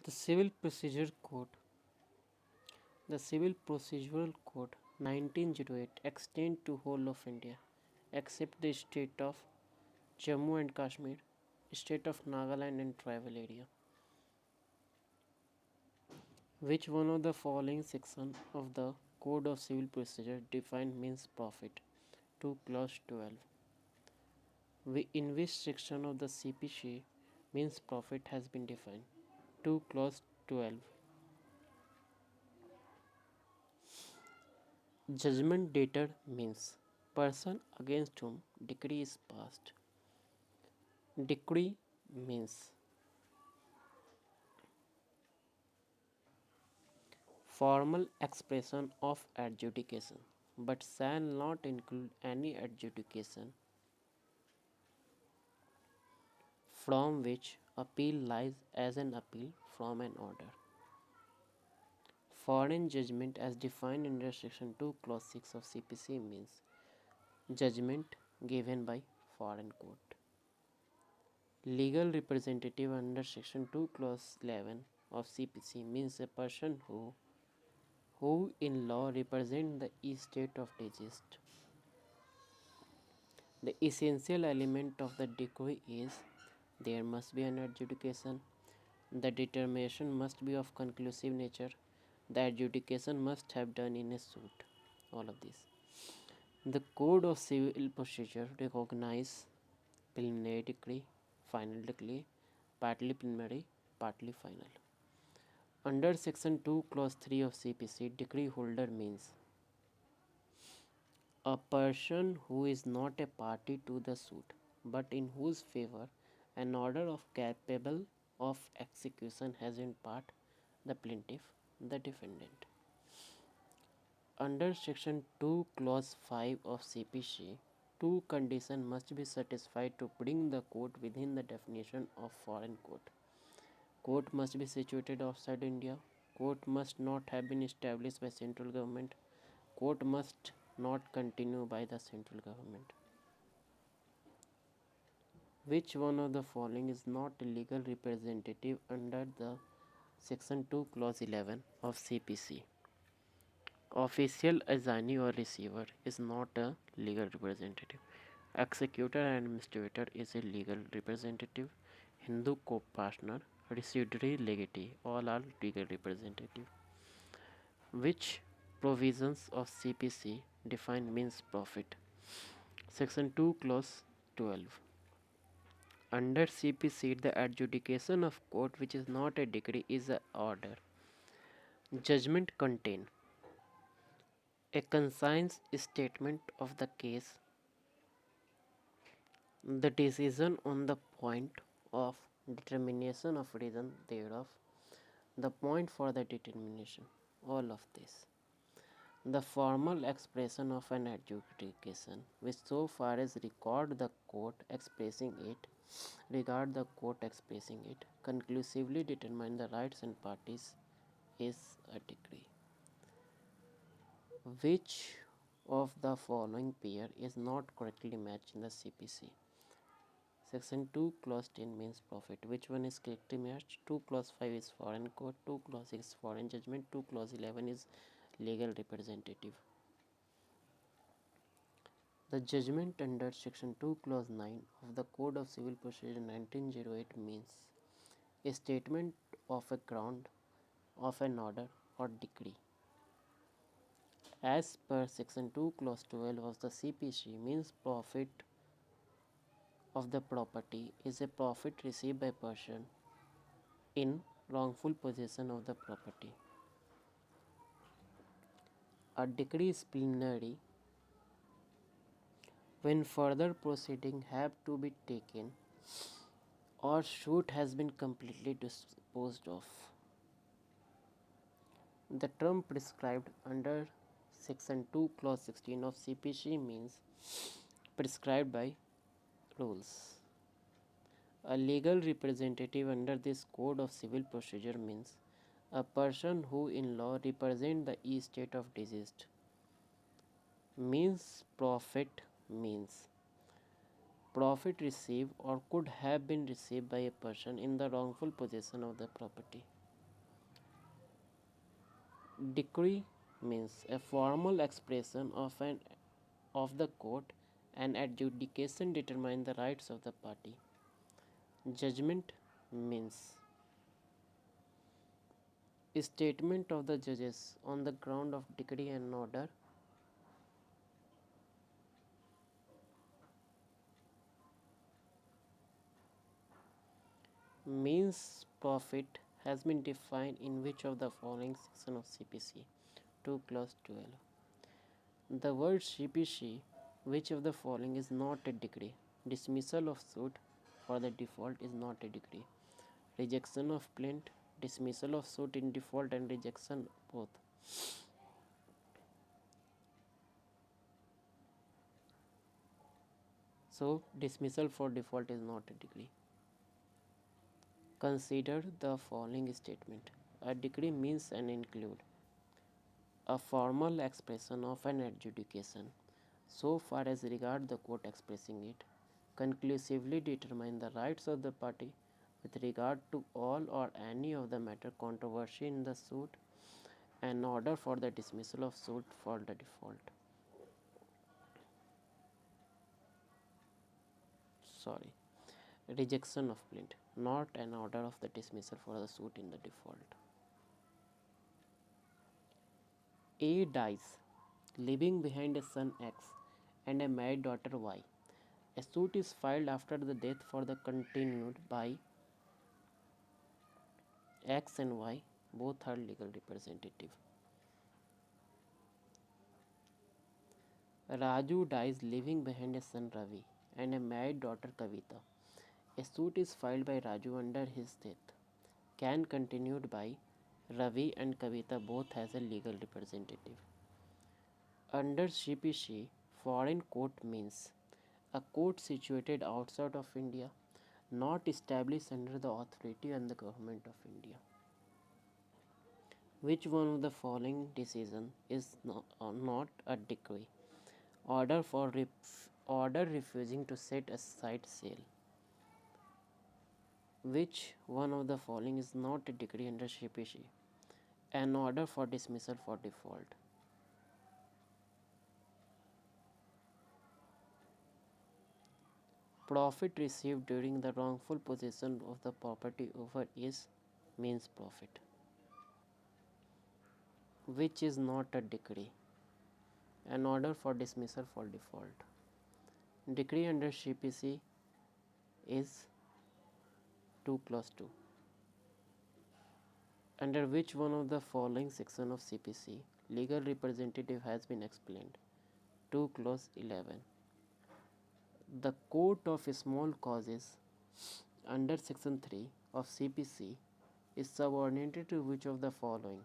The Civil Procedure Code. The Civil Procedural Code 1908 extends to whole of India except the state of Jammu and Kashmir, state of Nagaland and tribal area. Which one of the following section of the Code of Civil Procedure define means profit? 2 clause 12. In which section of the CPC means profit has been defined? 2 clause 12. Judgment debtor means person against whom decree is passed. Decree means formal expression of adjudication but shall not include any adjudication from which appeal lies as an appeal from an order. Foreign judgment as defined under section 2 clause 6 of CPC means judgment given by foreign court. Legal representative under section 2 clause 11 of CPC means a person who in law represent the estate of deceased. The essential element of the decree is there must be an adjudication. The determination must be of conclusive nature. The adjudication must have done in a suit. All of this. The Code of Civil Procedure recognize preliminary decree, final decree, partly preliminary, partly final. Under section 2 clause 3 of CPC, decree holder means a person who is not a party to the suit but in whose favor an order of capable of execution has in part the plaintiff, the defendant. Under section 2 clause 5 of CPC, two conditions must be satisfied to bring the court within the definition of foreign court. Court must be situated outside India. Court must not have been established by central government. Court must not continue by the central government. Which one of the following is not a legal representative under the section 2 clause 11 of CPC? Official assignee or receiver is not a legal representative. Executor and administrator is a legal representative. Hindu co-partner, residuary legatee, all are legal representative. Which provisions of CPC define means profit? Section 2 clause 12. Under CPC, the adjudication of court which is not a decree is an order. Judgment contain a concise statement of the case, the decision on the point of determination of reason thereof, the point for the determination, all of this. The formal expression of an adjudication, which so far as regard the court expressing it, conclusively determine the rights and parties, is a decree. Which of the following pair is not correctly matched in the CPC? Section 2 clause 10 means profit. Which one is correctly matched? 2 clause 5 is foreign court, 2 clause 6 is foreign judgment, 2 clause 11 is legal representative. The judgment under section 2 clause 9 of the Code of Civil Procedure 1908 means a statement of a ground of an order or decree. As per section 2 clause 12 of the CPC means profit of the property is a profit received by person in wrongful possession of the property. A decree is preliminary when further proceeding have to be taken or suit has been completely disposed of. The term prescribed under section 2 clause 16 of CPC means prescribed by rules. A legal representative under this Code of Civil Procedure means a person who in law represents the estate of deceased. Means profit means profit received or could have been received by a person in the wrongful possession of the property. Decree means a formal expression of the court and adjudication determine the rights of the party. Judgment means a statement of the judges on the ground of decree and order. Means profit has been defined in which of the following section of CPC 2 clause 12. The word CPC, which of the following is not a decree? Dismissal of suit for the default is not a decree. Rejection of plaint, dismissal of suit in default and rejection both. So dismissal for default is not a decree. Consider the following statement. A decree means and include a formal expression of an adjudication so far as regard the court expressing it, conclusively determine the rights of the party with regard to all or any of the matter controversy in the suit, and order for the dismissal of suit for the default. Sorry, rejection of plaint, not an order of the dismissal for the suit in the default. A dies, leaving behind a son X and a married daughter Y. A suit is filed after the death for the continued by X and Y, both are legal representative. Raju dies leaving behind a son Ravi and a married daughter Kavita. A suit is filed by Raju under his death. Can continued by Ravi and Kavita both as a legal representative. Under CPC, foreign court means a court situated outside of India, not established under the authority and the government of India. Which one of the following decision is not a decree? Order refusing to set aside sale. Which one of the following is not a decree under CPC? An order for dismissal for default. Profit received during the wrongful possession of the property over is means profit. Which is not a decree? An order for dismissal for default. Decree under CPC is 2 clause 2. Under which one of the following section of CPC legal representative has been explained? 2 clause 11. The court of small causes under section 3 of CPC is subordinated to which of the following?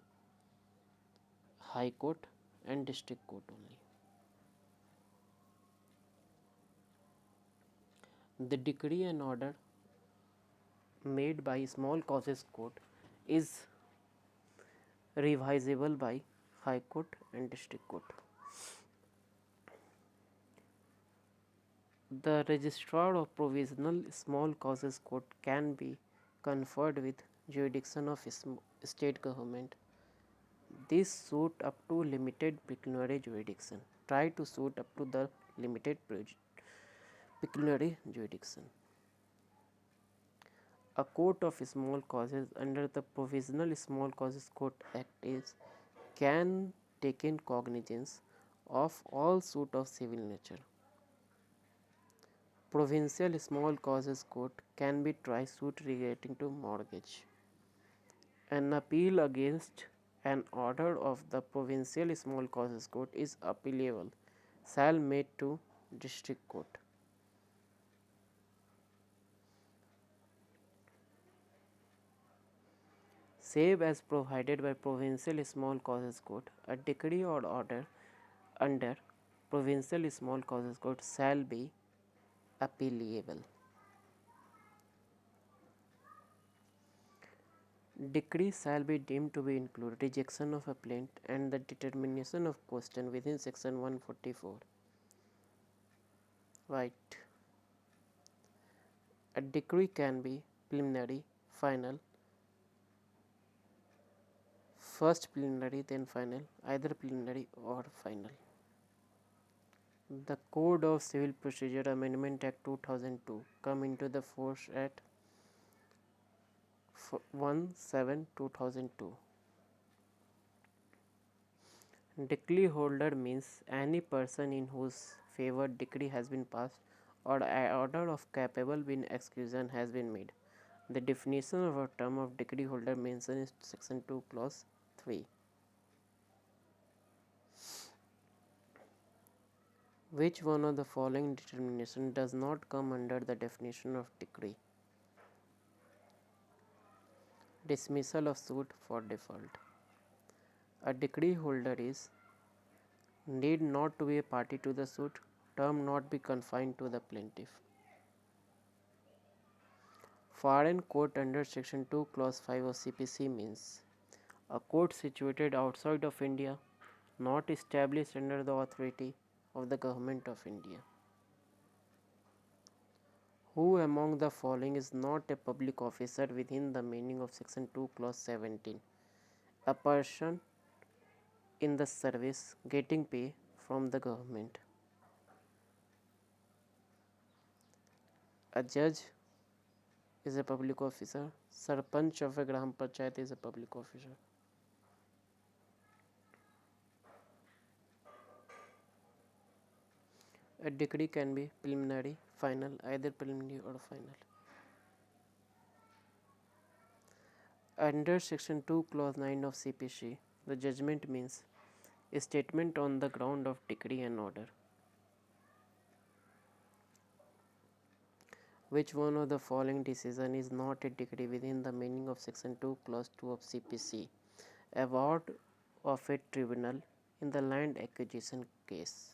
High Court and District Court only. The decree and order made by small causes court is revisable by High Court and District Court. The registrar of provisional small causes court can be conferred with jurisdiction of state government. This suit up to limited pecuniary jurisdiction. Try to suit up to the limited pecuniary jurisdiction. A court of small causes under the Provisional Small Causes Court Act is can take in cognizance of all suit of civil nature. Provincial Small Causes Court can be try suit relating to mortgage. An appeal against an order of the Provincial Small Causes Court is appealable, shall made to District Court. Save as provided by Provincial Small Causes Court, a decree or order under Provincial Small Causes Court shall be appealable. Decree shall be deemed to be include rejection of a plaint and the determination of question within section 144. Right. A decree can be preliminary, final, First preliminary, then final, either preliminary or final. The Code of Civil Procedure Amendment Act 2002 come into the force at 1/7/2002. Decree holder means any person in whose favor decree has been passed or an order of capable bin execution has been made. The definition of a term of decree holder mentioned in section 2 clause 3. Which one of the following determination does not come under the definition of decree? Dismissal of suit for default. A decree holder is need not to be a party to the suit, term not be confined to the plaintiff. Foreign court under section 2 clause 5 of CPC means a court situated outside of India, not established under the authority of the government of India. Who among the following is not a public officer within the meaning of section 2 clause 17? A person in the service getting pay from the government. A judge is a public officer. Sarpanch of a Gram Panchayat is a public officer. A decree can be preliminary, final, either preliminary or final. Under section 2 clause 9 of CPC, the judgment means a statement on the ground of decree and order. Which one of the following decision is not a decree within the meaning of section 2 clause 2 of CPC? Award of a tribunal in the land acquisition case.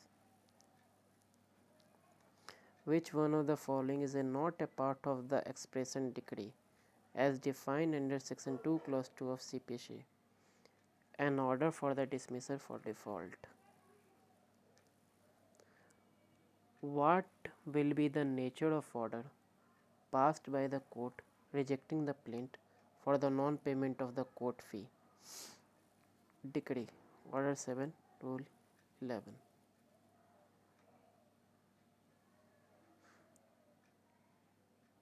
Which one of the following is not a part of the expression decree as defined under section 2 clause 2 of CPC? An order for the dismissal for default. What will be the nature of order passed by the court rejecting the plaint for the non-payment of the court fee? Decree. Order 7, Rule 11.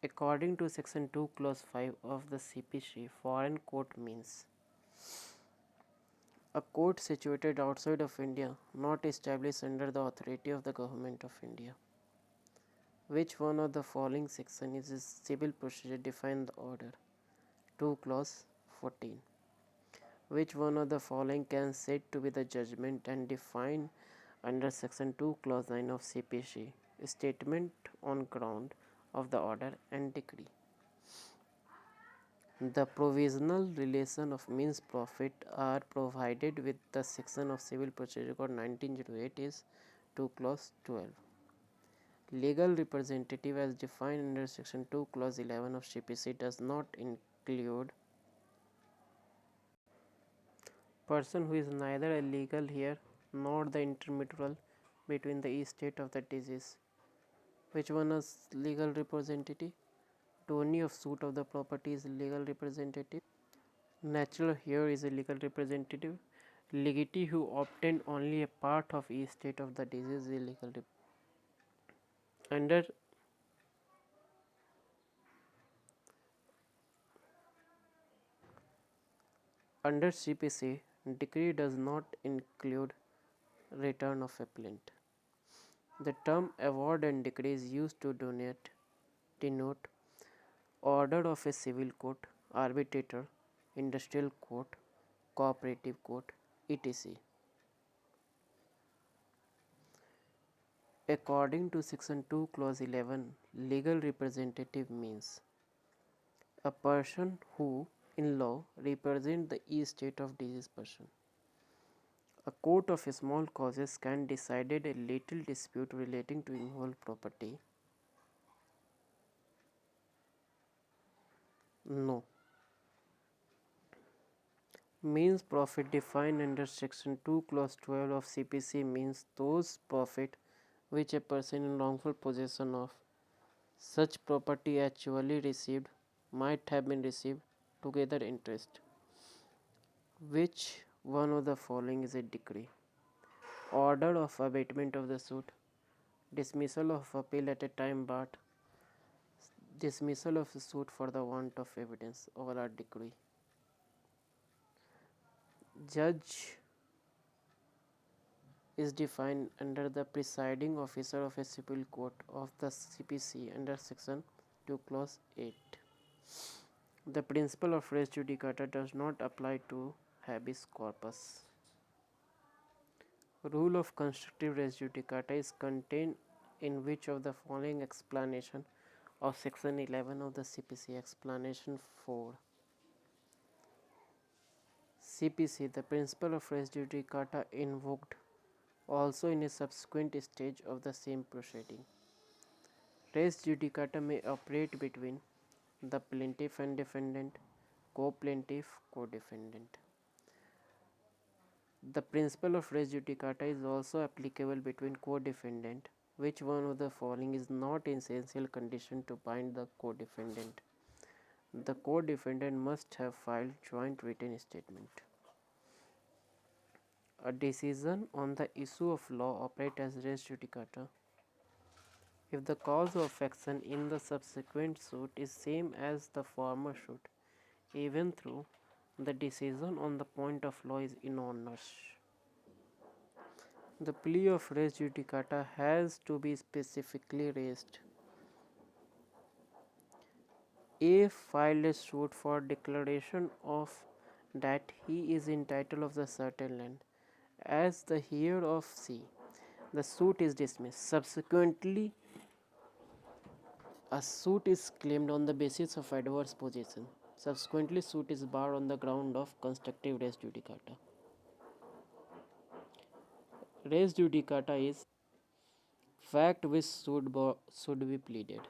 According to section 2 clause 5 of the CPC, foreign court means a court situated outside of India, not established under the authority of the government of India. Which one of the following section is a civil procedure define the order? 2 clause 14. Which one of the following can said to be the judgment and defined under section 2 clause 9 of CPC? Statement on ground of the order and decree. The provisional relation of means profit are provided with the section of Civil Procedure Code 1908 is 2 clause 12. Legal representative as defined under section 2 clause 11 of CPC does not include person who is neither a legal heir nor the intermediary between the estate of the deceased. Which one is legal representative? Attorney of suit of the property is legal representative. Natural heir is a legal representative. Legatee who obtained only a part of estate of the deceased is a legal representative. Under under CPC, decree does not include return of appellant. The term award and decree is used to denote order of a civil court, arbitrator, industrial court, cooperative court, etc. According to section 2 clause 11, legal representative means a person who in law represents the estate of deceased person. A court of small causes can decide a little dispute relating to involved property. No. Means profit defined under section 2 clause 12 of CPC means those profit which a person in wrongful possession of such property actually received might have been received together interest. Which one of the following is a decree? Order of abatement of the suit, dismissal of appeal at a time but dismissal of the suit for the want of evidence, all are decree. Judge is defined under the presiding officer of a civil court of the CPC under section 2 clause 8. The principle of res judicata does not apply to habeas corpus. Rule of constructive res judicata is contained in which of the following explanation of section 11 of the CPC? Explanation 4. CPC, the principle of res judicata invoked also in a subsequent stage of the same proceeding. Res judicata may operate between the plaintiff and defendant, co-plaintiff, co-defendant. The principle of res judicata is also applicable between co-defendant. Which one of the following is not an essential condition to bind the co-defendant? The co-defendant must have filed joint written statement. A decision on the issue of law operates as res judicata if the cause of action in the subsequent suit is same as the former suit, even though the decision on the point of law is erroneous. The plea of res judicata has to be specifically raised. A filed a suit for declaration of that he is entitled of the certain land. As the heir of C, the suit is dismissed. Subsequently, a suit is claimed on the basis of adverse possession. Subsequently, suit is barred on the ground of constructive res judicata. Res judicata is fact which should be pleaded.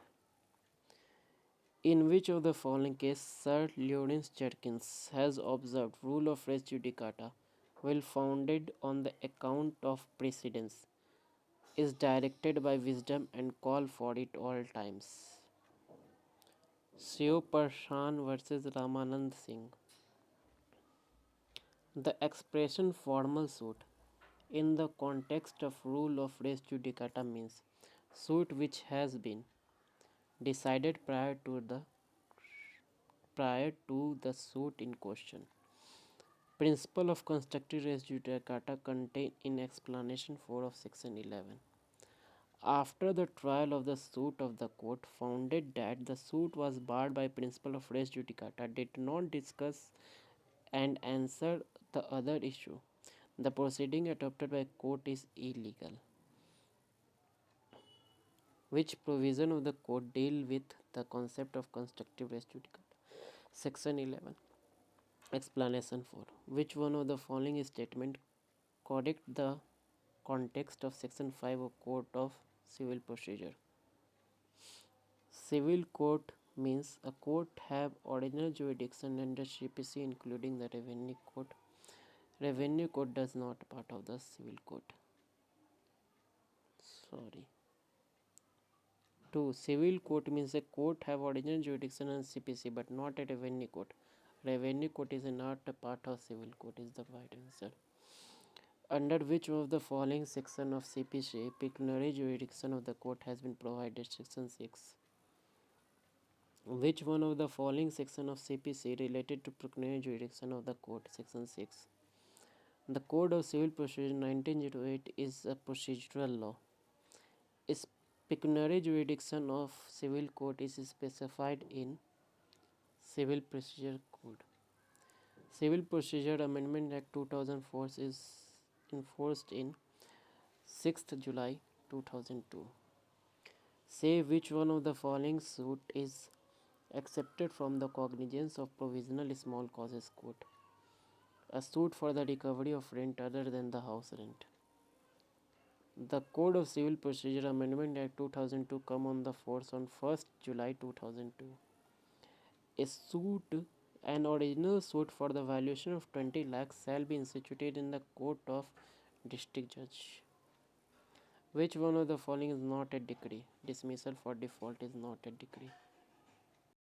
In which of the following case Sir Lawrence Jerkins has observed rule of res judicata, well founded on the account of precedents, is directed by wisdom and call for it all times? Seo Parshan versus Ramanand Singh. The expression formal suit in the context of rule of res judicata means suit which has been decided prior to the suit in question. Principle of constructive res judicata contained in explanation 4 of section 11. After the trial of the suit of the court founded that the suit was barred by principle of res judicata did not discuss and answer the other issue, the proceeding adopted by court is illegal. Which provision of the code deal with the concept of constructive res judicata? Section 11. Explanation 4. Which one of the following statement correct the context of section 5 of Code of Civil Procedure? Civil court means a court have original jurisdiction under CPC including the revenue court. Revenue court does not part of the civil court. 2. Civil court means a court have original jurisdiction on CPC but not a revenue court. Revenue court is not a part of civil court is the right answer. Under which of the following section of CPC pecuniary jurisdiction of the court has been provided? Section 6. Which one of the following section of CPC related to pecuniary jurisdiction of the court? Section 6. The Code of Civil Procedure 1908 is a procedural law. Its pecuniary jurisdiction of civil court is specified in Civil Procedure Code. Civil Procedure Amendment Act 2004 is enforced in 6th July 2002. Say which one of the following suit is accepted from the cognizance of Provisional Small Causes Court. A suit for the recovery of rent other than the house rent. The Code of Civil Procedure Amendment Act 2002 come on the force on 1st July 2002. A suit, an original suit for the valuation of 20 lakhs shall be instituted in the court of district judge. Which one of the following is not a decree? Dismissal for default is not a decree.